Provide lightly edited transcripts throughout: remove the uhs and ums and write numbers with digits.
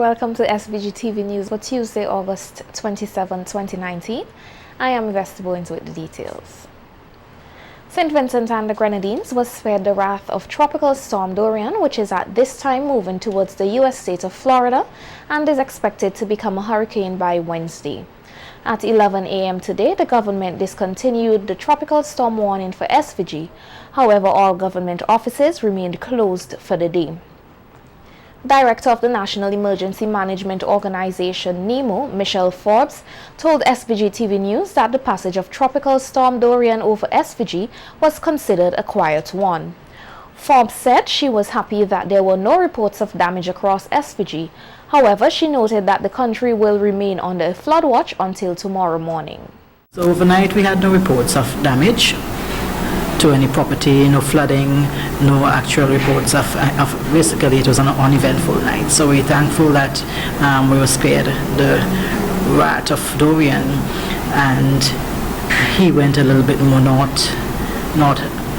welcome to SVG-TV News for Tuesday, August 27, 2019. I am Yvette Bowens with the details. St. Vincent and the Grenadines was spared the wrath of Tropical Storm Dorian, which is at this time moving towards the U.S. state of Florida and is expected to become a hurricane by Wednesday. At 11 a.m. today, the government discontinued the tropical storm warning for SVG. However, all government offices remained closed for the day. Director of the National Emergency Management Organization, NEMO, Michelle Forbes, told SVG-TV News that the passage of Tropical Storm Dorian over SVG was considered a quiet one. Forbes said she was happy that there were no reports of damage across SVG. However, she noted that the country will remain under a flood watch until tomorrow morning. So overnight we had no reports of damage to any property, no flooding, no actual reports of basically it was an uneventful night. So we're thankful that we were spared the wrath of Dorian, and he went a little bit more not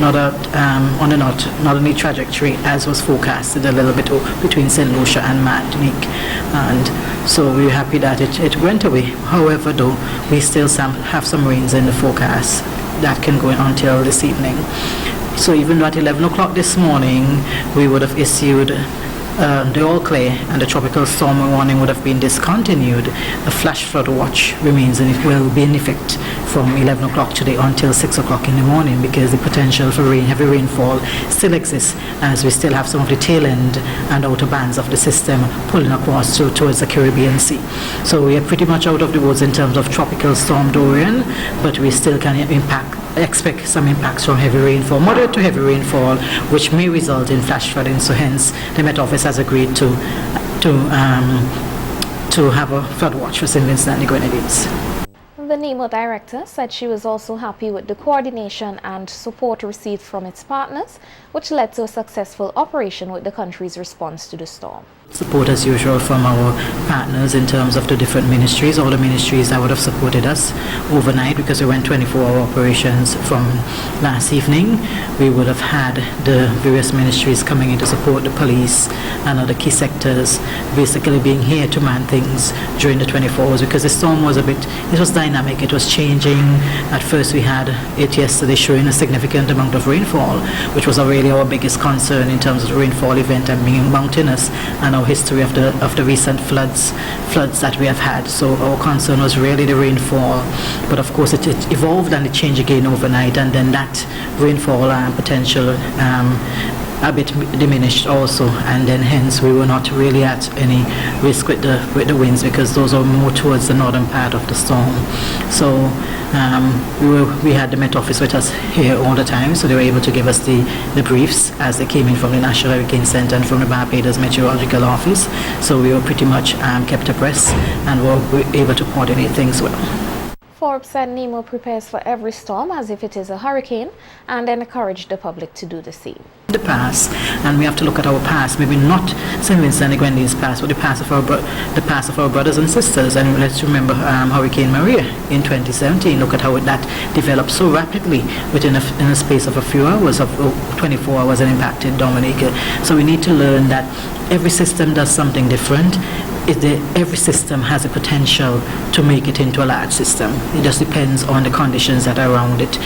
on a northerly trajectory as was forecasted a little bit between St. Lucia and Martinique, and so we're happy that it went away. However, though, we still have some rains in the forecast that can go until this evening. So even though at 11 o'clock this morning we would have issued the all clear and the tropical storm warning would have been discontinued, the flash flood watch remains and it will be in effect from 11 o'clock today until 6 o'clock in the morning, because the potential for heavy rainfall still exists as we still have some of the tail end and outer bands of the system pulling across towards the Caribbean Sea. So we are pretty much out of the woods in terms of tropical storm Dorian, but we still can expect some impacts from heavy rainfall, moderate to heavy rainfall, which may result in flash flooding. So hence the Met Office has agreed to have a flood watch for St. Vincent and the Grenadines. The NEMO director said she was also happy with the coordination and support received from its partners, which led to a successful operation with the country's response to the storm. Support as usual from our partners in terms of the different ministries, all the ministries that would have supported us overnight, because we went 24-hour operations from last evening. We would have had the various ministries coming in to support the police and other key sectors, basically being here to man things during the 24 hours, because the storm was it was dynamic, it was changing. At first we had it yesterday showing a significant amount of rainfall, which was really our biggest concern in terms of the rainfall event and being mountainous and our history of the recent floods that we have had. So our concern was really the rainfall, but of course it evolved and it changed again overnight, and then that rainfall potential a bit diminished also, and then hence we were not really at any risk with the winds, because those are more towards the northern part of the storm. So we had the Met Office with us here all the time, so they were able to give us the briefs as they came in from the National Hurricane Center and from the Barbados Meteorological Office. So we were pretty much kept abreast and were able to coordinate things well. Forbes said NEMO prepares for every storm as if it is a hurricane, and then encouraged the public to do the same. The past, and we have to look at our past, maybe not St. Vincent and the Grenadines past, but the past of our brothers and sisters. And let's remember Hurricane Maria in 2017. Look at how that developed so rapidly within a space of a few hours, of 24 hours, and impacted Dominica. So we need to learn that every system does something different. Every system has a potential to make it into a large system. It just depends on the conditions that are around it,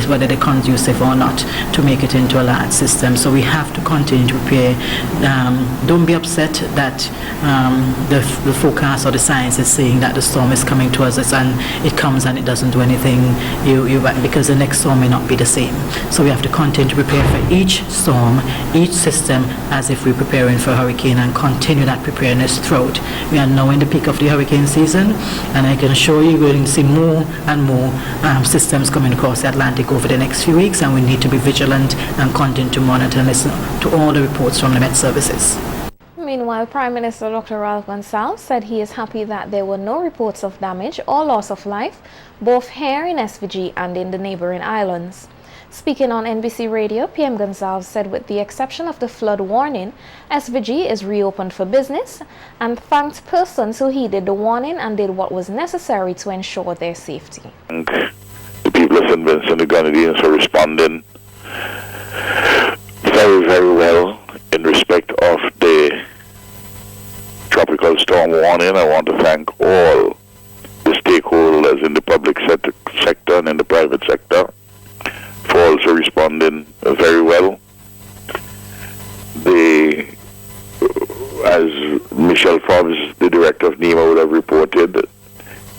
whether they're conducive or not to make it into a large system. So we have to continue to prepare. Don't be upset that the forecast or the science is saying that the storm is coming towards us, and it comes and it doesn't do anything, because the next storm may not be the same. So we have to continue to prepare for each storm, each system, as if we're preparing for a hurricane, and continue that preparedness throughout. We are now in the peak of the hurricane season, and I can assure you we're going to see more and more systems coming across the Atlantic over the next few weeks, and we need to be vigilant and continue to monitor and listen to all the reports from the Met Services. Meanwhile, Prime Minister Dr. Ralph Gonsalves said he is happy that there were no reports of damage or loss of life, both here in SVG and in the neighboring islands. Speaking on NBC Radio, PM Gonsalves said with the exception of the flood warning, SVG is reopened for business, and thanked persons who heeded the warning and did what was necessary to ensure their safety. Thank the people of St. Vincent and the Grenadines for responding very, very well in respect of the tropical storm warning. I want to thank all the stakeholders in the public sector and in the private sector for also responding very well. As Michelle Forbes, the director of NEMA, would have reported,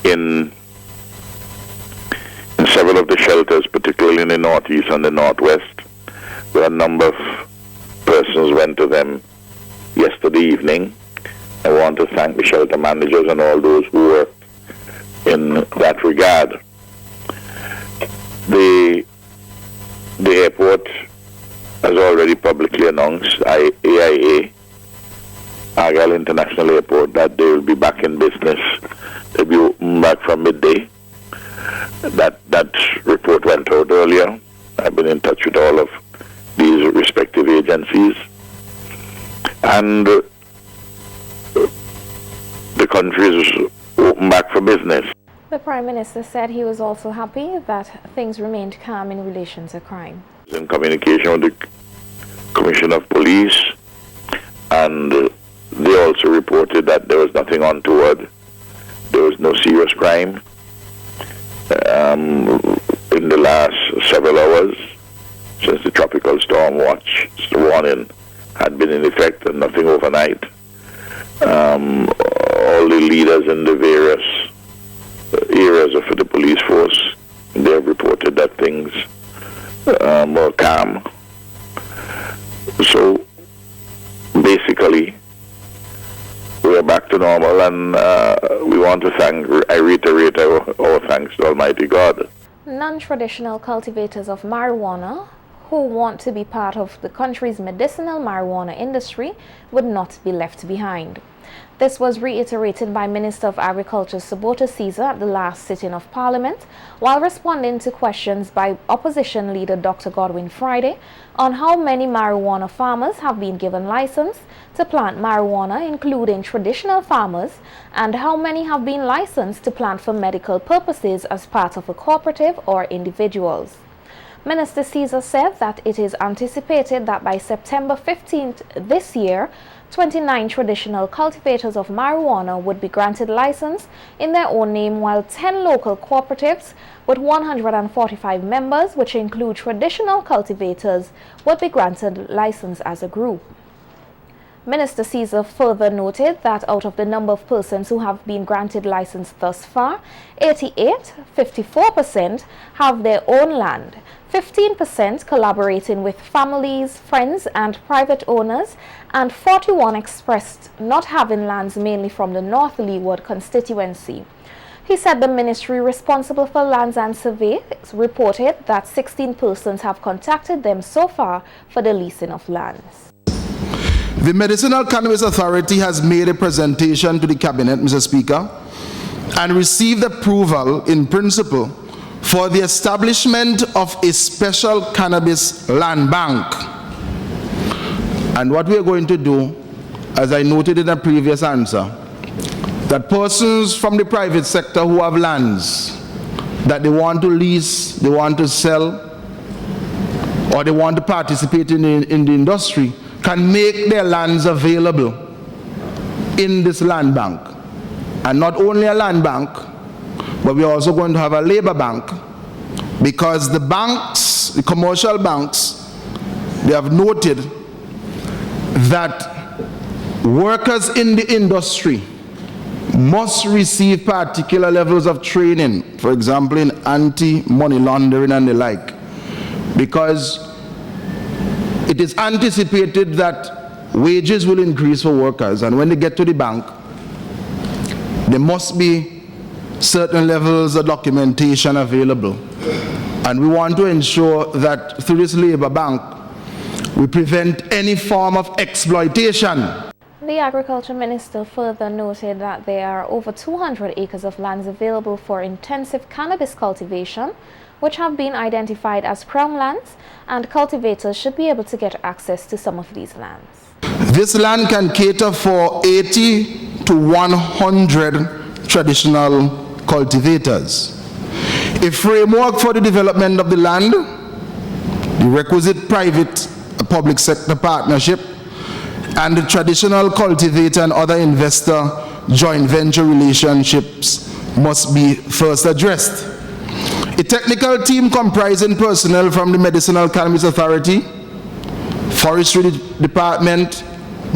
in several of the shelters, particularly in the northeast and the northwest, where a number of persons went to them yesterday evening. I want to thank the shelter managers and all those who worked in that regard. The airport has already publicly announced, AIA, Argyle International Airport, that they will be back in business. They'll be open back from midday. That report went out earlier. I've been in touch with all of these respective agencies. And the country is open back for business. The Prime Minister said he was also happy that things remained calm in relation to crime. In communication with the Commissioner of Police, and they also reported that there was nothing untoward. There was no serious crime in the last several hours since the tropical storm warning had been in effect, and nothing overnight. All the leaders in the various areas of the police force, they have reported that things were calm. So basically, we're back to normal, and we want to I reiterate our thanks to Almighty God. Non-traditional cultivators of marijuana who want to be part of the country's medicinal marijuana industry would not be left behind. This was reiterated by Minister of Agriculture Subota Caesar at the last sitting of Parliament while responding to questions by Opposition Leader Dr. Godwin Friday on how many marijuana farmers have been given license to plant marijuana, including traditional farmers, and how many have been licensed to plant for medical purposes as part of a cooperative or individuals. Minister Caesar said that it is anticipated that by September 15th this year, 29 traditional cultivators of marijuana would be granted license in their own name, while 10 local cooperatives with 145 members, which include traditional cultivators, would be granted license as a group. Minister Caesar further noted that out of the number of persons who have been granted license thus far, 54% have their own land, 15% collaborating with families, friends and private owners, and 41 expressed not having lands mainly from the North Leeward constituency. He said the ministry responsible for lands and surveys reported that 16 persons have contacted them so far for the leasing of lands. The Medicinal Cannabis Authority has made a presentation to the Cabinet, Mr. Speaker, and received approval in principle for the establishment of a special cannabis land bank. And what we are going to do, as I noted in a previous answer, that persons from the private sector who have lands that they want to lease, they want to sell, or they want to participate in the industry, can make their lands available in this land bank. And not only a land bank, but we're also going to have a labor bank, because the banks, the commercial banks, they have noted that workers in the industry must receive particular levels of training, for example in anti-money laundering and the like, because it is anticipated that wages will increase for workers, and when they get to the bank, there must be certain levels of documentation available. And we want to ensure that through this labor bank, we prevent any form of exploitation. The Agriculture Minister further noted that there are over 200 acres of lands available for intensive cannabis cultivation, which have been identified as crown lands, and cultivators should be able to get access to some of these lands. This land can cater for 80 to 100 traditional cultivators. A framework for the development of the land, the requisite private-public sector partnership, and the traditional cultivator and other investor joint venture relationships must be first addressed. A technical team comprising personnel from the Medicinal Cannabis Authority, Forestry Department,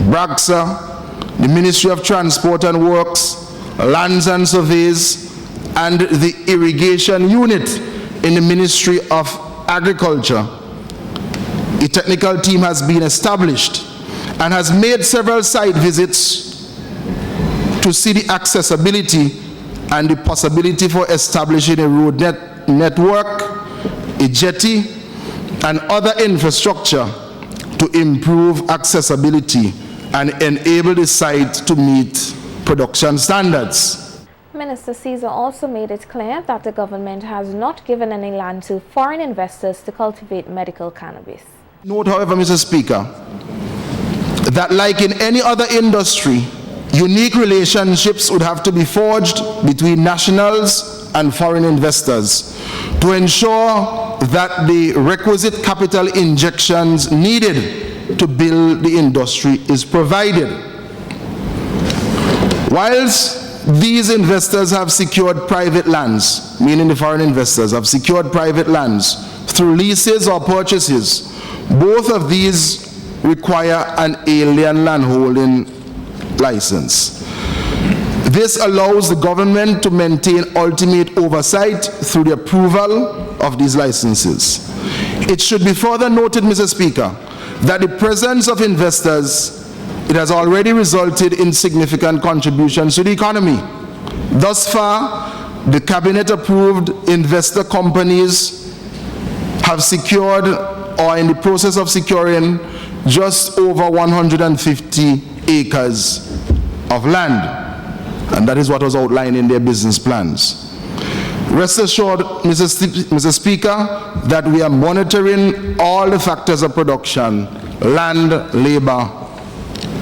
BRAXA, the Ministry of Transport and Works, Lands and Surveys, and the Irrigation Unit in the Ministry of Agriculture. A technical team has been established and has made several site visits to see the accessibility and the possibility for establishing a road network, a jetty, and other infrastructure to improve accessibility and enable the site to meet production standards. Minister Caesar also made it clear that the government has not given any land to foreign investors to cultivate medical cannabis. Note, however, Mr. Speaker, that like in any other industry, unique relationships would have to be forged between nationals and foreign investors to ensure that the requisite capital injections needed to build the industry is provided. Whilst these investors have secured private lands, meaning the foreign investors have secured private lands through leases or purchases, both of these require an alien landholding license. This allows the government to maintain ultimate oversight through the approval of these licenses. It should be further noted, Mr. Speaker, that the presence of investors, it has already resulted in significant contributions to the economy. Thus far, the cabinet-approved investor companies have secured or are in the process of securing just over 150 acres of land. And that is what was outlined in their business plans. Rest assured, Mr. Speaker, that we are monitoring all the factors of production, land, labor,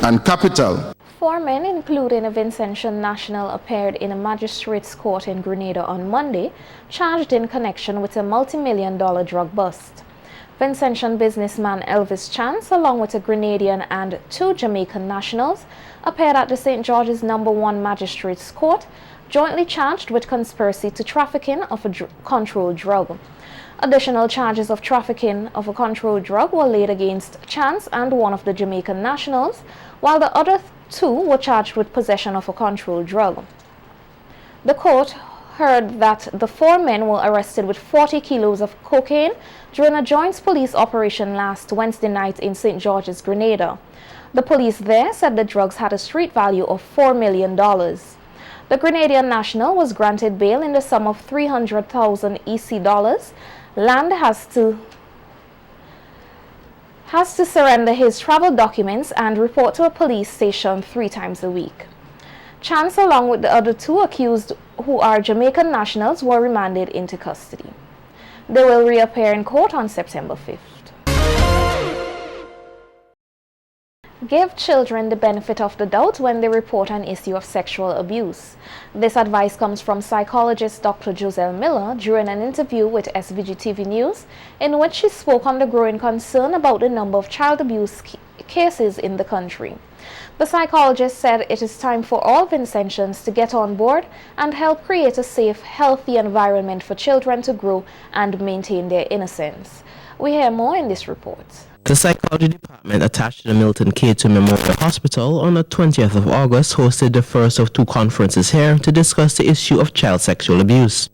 and capital. 4 men, including a Vincentian national, appeared in a magistrate's court in Grenada on Monday, charged in connection with a multi-million-dollar drug bust. Vincentian businessman Elvis Chance, along with a Grenadian and 2 Jamaican nationals, appeared at the St. George's No. 1 Magistrates Court, jointly charged with conspiracy to trafficking of a controlled drug. Additional charges of trafficking of a controlled drug were laid against Chance and one of the Jamaican nationals, while the other 2 were charged with possession of a controlled drug. The court heard that the 4 men were arrested with 40 kilos of cocaine during a joint police operation last Wednesday night in St. George's, Grenada. The police there said the drugs had a street value of $4 million. The Grenadian national was granted bail in the sum of 300,000 EC dollars. Land has to surrender his travel documents and report to a police station 3 times a week. Chance, along with the other 2 accused who are Jamaican nationals, were remanded into custody. They will reappear in court on September 5th. Give children the benefit of the doubt when they report an issue of sexual abuse. This advice comes from psychologist Dr. Joselle Miller during an interview with SVG-TV News, in which she spoke on the growing concern about the number of child abuse cases in the country. The psychologist said it is time for all Vincentians to get on board and help create a safe, healthy environment for children to grow and maintain their innocence. We hear more in this report. The psychology department attached to the Milton K2 Memorial Hospital on the 20th of August hosted the first of 2 conferences here to discuss the issue of child sexual abuse.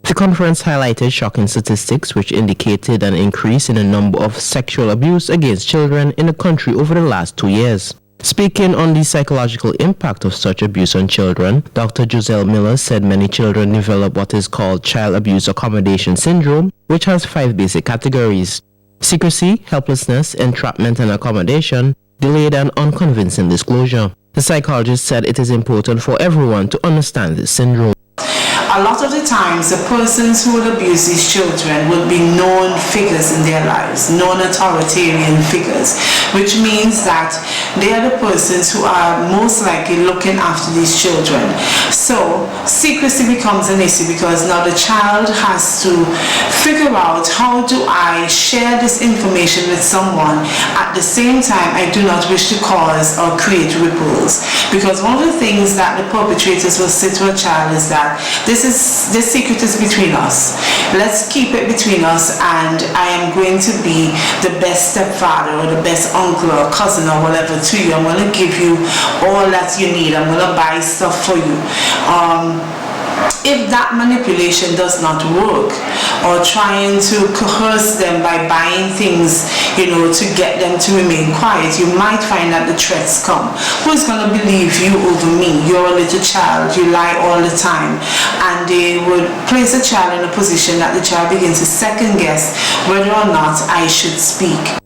The conference highlighted shocking statistics which indicated an increase in the number of sexual abuse against children in the country over the last 2 years. Speaking on the psychological impact of such abuse on children, Dr. Joselle Miller said many children develop what is called child abuse accommodation syndrome, which has 5 basic categories: secrecy, helplessness, entrapment and accommodation, delayed and unconvincing disclosure. The psychologist said it is important for everyone to understand this syndrome. a lot of the times the persons who would abuse these children would be known figures in their lives, known authoritarian figures, which means that they are the persons who are most likely looking after these children. So secrecy becomes an issue because now the child has to figure out, how do I share this information with someone? At the same time, I do not wish to cause or create ripples, because one of the things that the perpetrators will say to a child is that this secret is between us. Let's keep it between us, and I am going to be the best stepfather or the best uncle or cousin or whatever to you. I'm going to give you all that you need. I'm going to buy stuff for you. If that manipulation does not work, or trying to coerce them by buying things, to get them to remain quiet, you might find that the threats come. Who's going to believe you over me? You're a little child, you lie all the time. And they would place a child in a position that the child begins to second guess whether or not I should speak.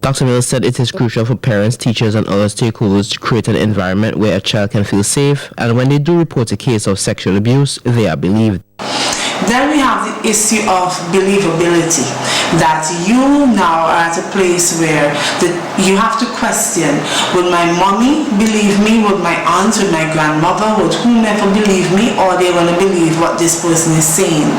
Dr. Mills said it is crucial for parents, teachers, and other stakeholders to create an environment where a child can feel safe, and when they do report a case of sexual abuse, they are believed. Then we have the issue of believability, that you now are at a place where you have to question, would my mommy believe me, would my aunt, would my grandmother, would whomever believe me, or they want to believe what this person is saying?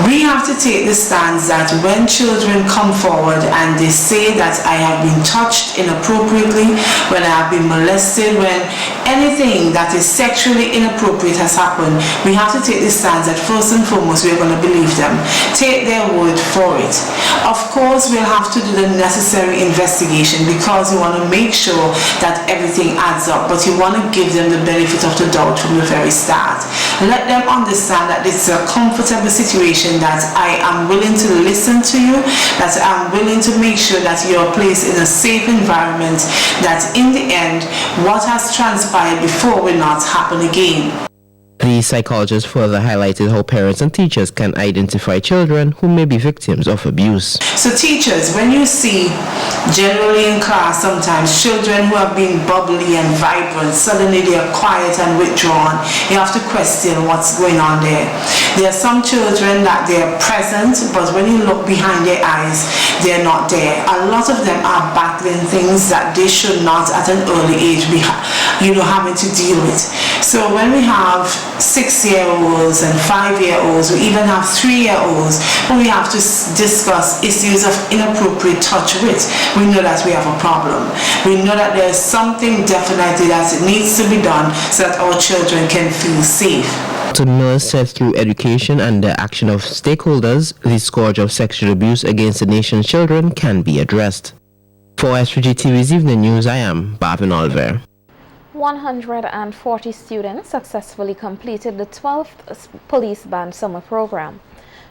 We have to take the stance that when children come forward and they say that I have been touched inappropriately, when I have been molested, when anything that is sexually inappropriate has happened, we have to take the stance that first and foremost we're going to believe them. Take their word for it. Of course, we'll have to do the necessary investigation because we want to make sure that everything adds up, but you want to give them the benefit of the doubt from the very start. Let them understand that it's a comfortable situation, that I am willing to listen to you, that I'm willing to make sure that you're placed in a safe environment, that in the end, what has transpired before will not happen again. The psychologist further highlighted how parents and teachers can identify children who may be victims of abuse. So teachers, when you see generally in class sometimes children who have been bubbly and vibrant, suddenly they are quiet and withdrawn, you have to question what's going on there. There are some children that they are present, but when you look behind their eyes, they're not there. A lot of them are battling things that they should not at an early age be having to deal with. So when we have 6-year-olds and 5-year-olds, we even have 3-year-olds who we have to discuss issues of inappropriate touch with, we know that we have a problem. We know that there's something definitely that needs to be done so that our children can feel safe. Dr. Miller said through education and the action of stakeholders, the scourge of sexual abuse against the nation's children can be addressed. For SVG-TV's Evening News, I am Bavin Oliver. 140 students successfully completed the 12th Police Band Summer Program.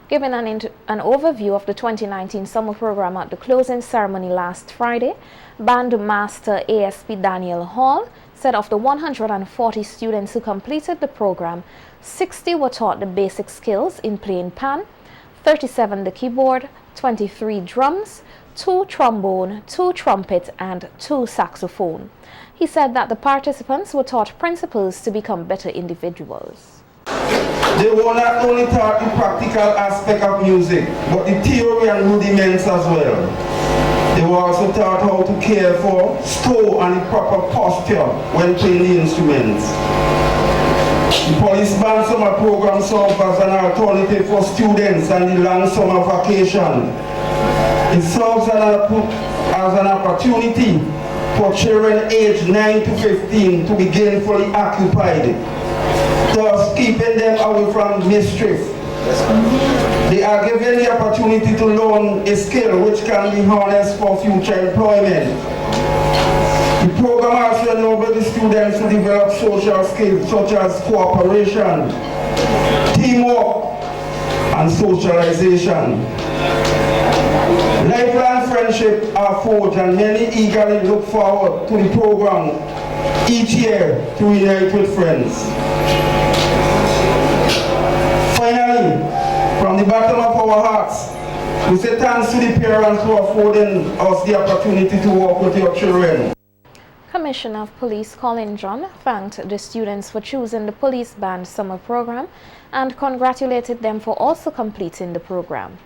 Giving an overview of the 2019 summer program at the closing ceremony last Friday, Band Master ASP Daniel Hall said of the 140 students who completed the program, 60 were taught the basic skills in playing pan, 37 the keyboard, 23 drums, 2 trombone, 2 trumpet, and 2 saxophone. He said that the participants were taught principles to become better individuals. They were not only taught the practical aspect of music, but the theory and rudiments as well. They were also taught how to care for, stow, and the proper posture when playing the instruments. The Police Band Summer Program serves as an alternative for students and the long summer vacation. It serves as an opportunity for children aged 9 to 15 to be gainfully occupied, thus keeping them away from mischief. They are given the opportunity to learn a skill which can be harnessed for future employment. The program also enables the students to develop social skills such as cooperation, teamwork, and socialization. Lifelong friendships are forged, and many eagerly look forward to the program each year to unite with friends. Finally, from the bottom of our hearts, we say thanks to the parents for affording us the opportunity to work with your children. Commissioner of Police Colin John thanked the students for choosing the Police Band Summer Program and congratulated them for also completing the program.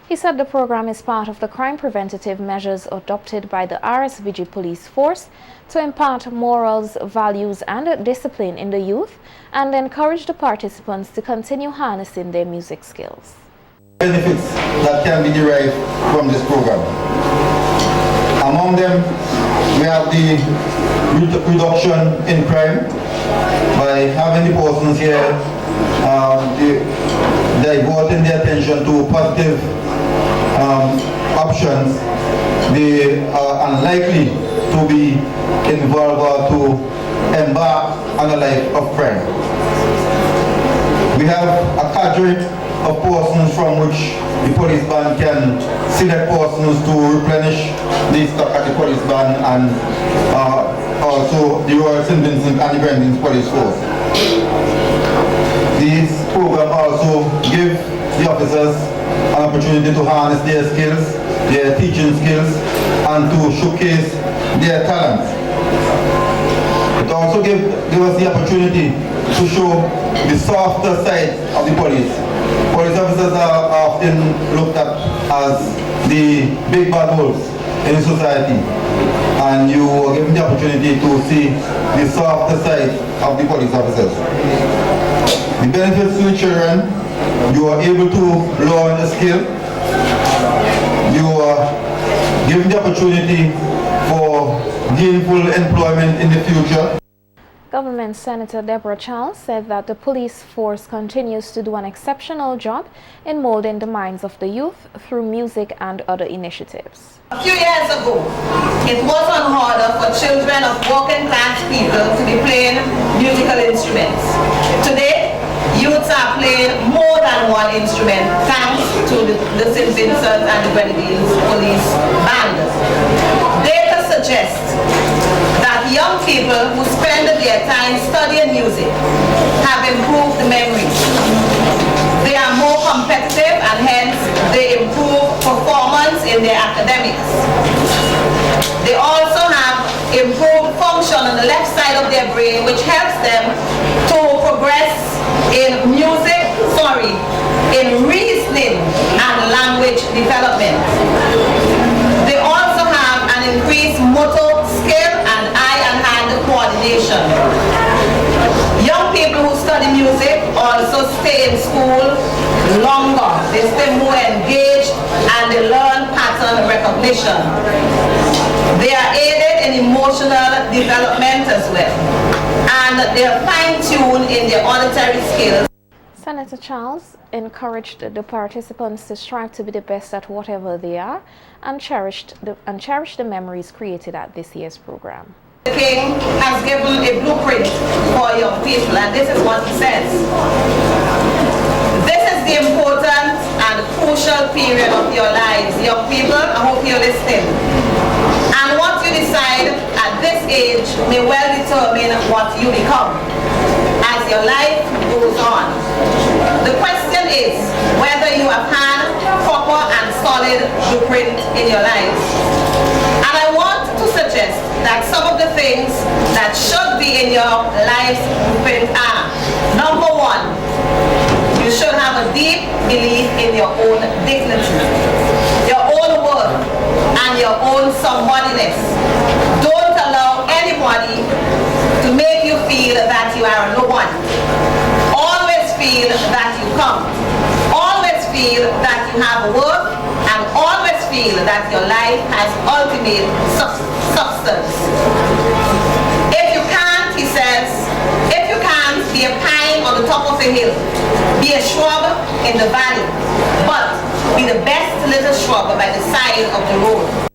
He said the program is part of the crime preventative measures adopted by the SVG police force to impart morals, values and discipline in the youth and encourage the participants to continue harnessing their music skills. Benefits that can be derived from this program. Among them, we have the reduction in crime by having the persons here diverting their attention to positive options. They are unlikely to be involved or to embark on a life of crime. We have a cadre of persons from which the police band can select persons to replenish the stock at the police band and also the Royal St. Vincent and the Grenadines Police Force. This program also gives the officers an opportunity to harness their skills, their teaching skills, and to showcase their talents. It also gives us the opportunity to show the softer side of the police. Police officers are often looked at as the big bad wolves in the society, and you are given the opportunity to see the softer side of the police officers. The benefits to the children: you are able to learn a skill, you are given the opportunity for gainful employment in the future. Government Senator Deborah Charles said that the police force continues to do an exceptional job in molding the minds of the youth through music and other initiatives. A few years ago, it was unheard of for children of working class people to be playing musical instruments. Today, youths are playing more than one instrument thanks to the St. Vincent and the Grenadines Police Band. Data suggests that young people who spend their time studying music have improved memory. They are more competitive and hence they improve performance in their academics. They also have improved function on the left side of their brain, which helps them to progress in in reasoning and language development. They also have an increased motor skill and eye and hand coordination. Young people who study music also stay in school longer. They stay more engaged and they learn pattern recognition. They are aided in emotional development as well. And they are fine-tuned in their auditory skills. Senator Charles encouraged the participants to strive to be the best at whatever they are and cherish the memories created at this year's program. The King has given a blueprint for young people, and this is what he says. This is the important and crucial period of your lives, young people. I hope you're listening. And what you decide at this age may well determine what you become as your life goes on. The question is whether you have had proper and solid blueprint in your lives. And I want to suggest that some of the things that should be in your life's blueprint are: number one, you should have a deep belief in your own dignity, your own worth, and your own somebodyness. Don't allow anybody to make you feel that you are no one. Always feel that you count. Always feel that you have worth, and always feel that your life has ultimate substance. If you can't, he says, if you can't be a pine on the top of a hill, be a shrub in the valley, but be the best little shrub by the side of the road.